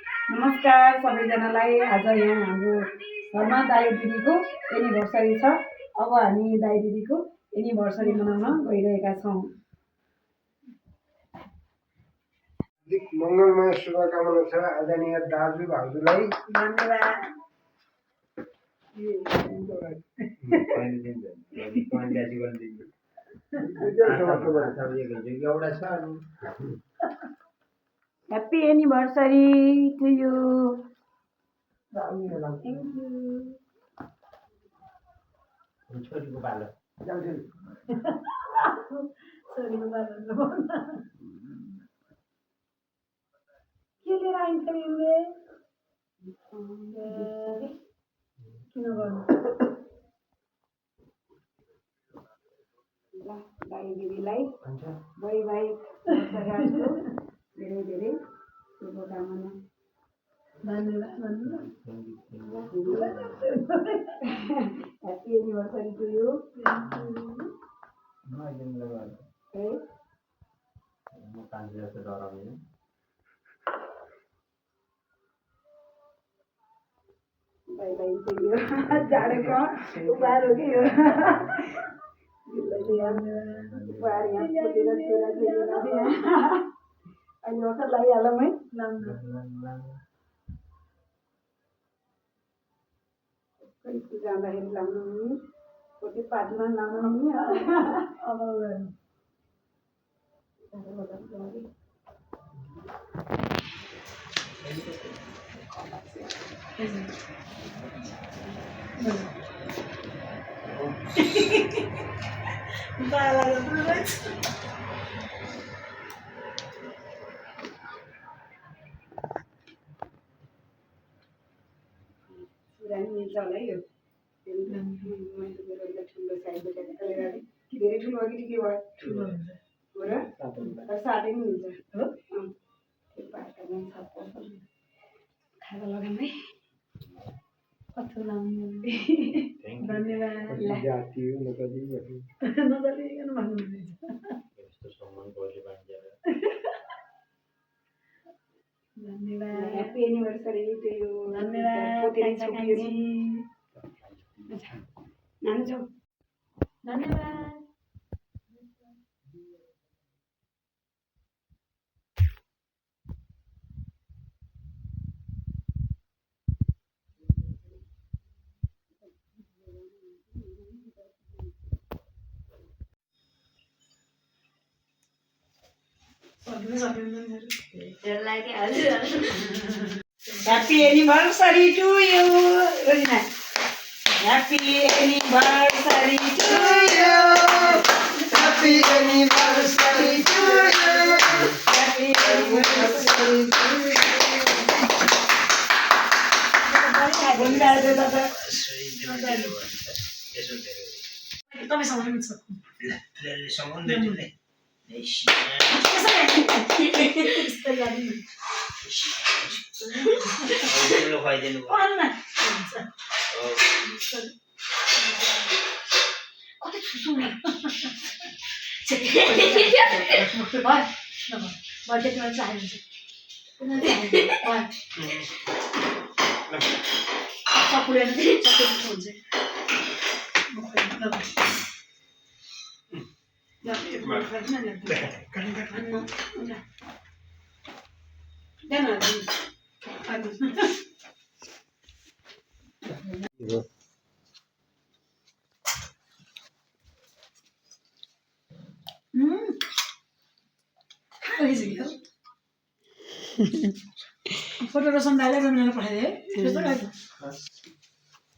नमस्कार सबैजनालाई। आज यहाँ हाम्रो घरमा दाइ दिदीको एनिभर्सरी छ। अब हामी दाइ दिदीको एनिभर्सरी मनाउन गइरहेका छौँ। मङ्गलमय शुभकामना छ आदरणीय दाजु भाउजूलाई। धन्यवाद। Happy anniversary to you. Thank you. दाइ दिदीलाई वैवाहिक वर्षगाँठको धेरै धेरै शुभकामना। Happy anniversary to you. Bye bye to you. जाडेको उपहार हो कि यो उपहार यहाँ फुटेर अहिले ओखर लागिहालौँ है। जाँदाखेरि लाउनु नि कति पार्टीमा लाउनु नि अब मिल्छ होला है यो ठुलो साइज धेरै ठुलो हो कि के भयो ठुलो हो र साटै पनि हुन्छ हो। त्यो बाटोमा खाना लगाउँ है। कस्तो लाउनु धन्यवाद। धन्यवाद। Happy anniversary to you. धन्यवाद। नानु जाऊ। धन्यवाद। Happy anniversary to you, Rosina. Happy anniversary to you. Happy anniversary to you. Happy anniversary to you.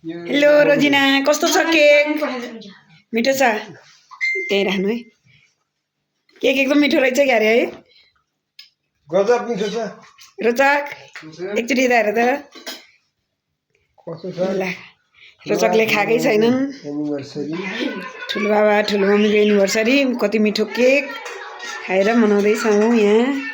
Hello Rojina, कस्तो छ केक? मिठो छ? त्यही राख्नु है। केक एकदम मिठो रहेछ क्यारे है। गजब मिठो छ। रोचक एकचोटि हेर त कस्तो छ? रोचकले खाएकै छैनन्। एनिभर्सरी ठुलो बाबा ठुलो मम्मीको एनिभर्सरी कति मिठो केक खाएर मनाउँदैछौँ यहाँ।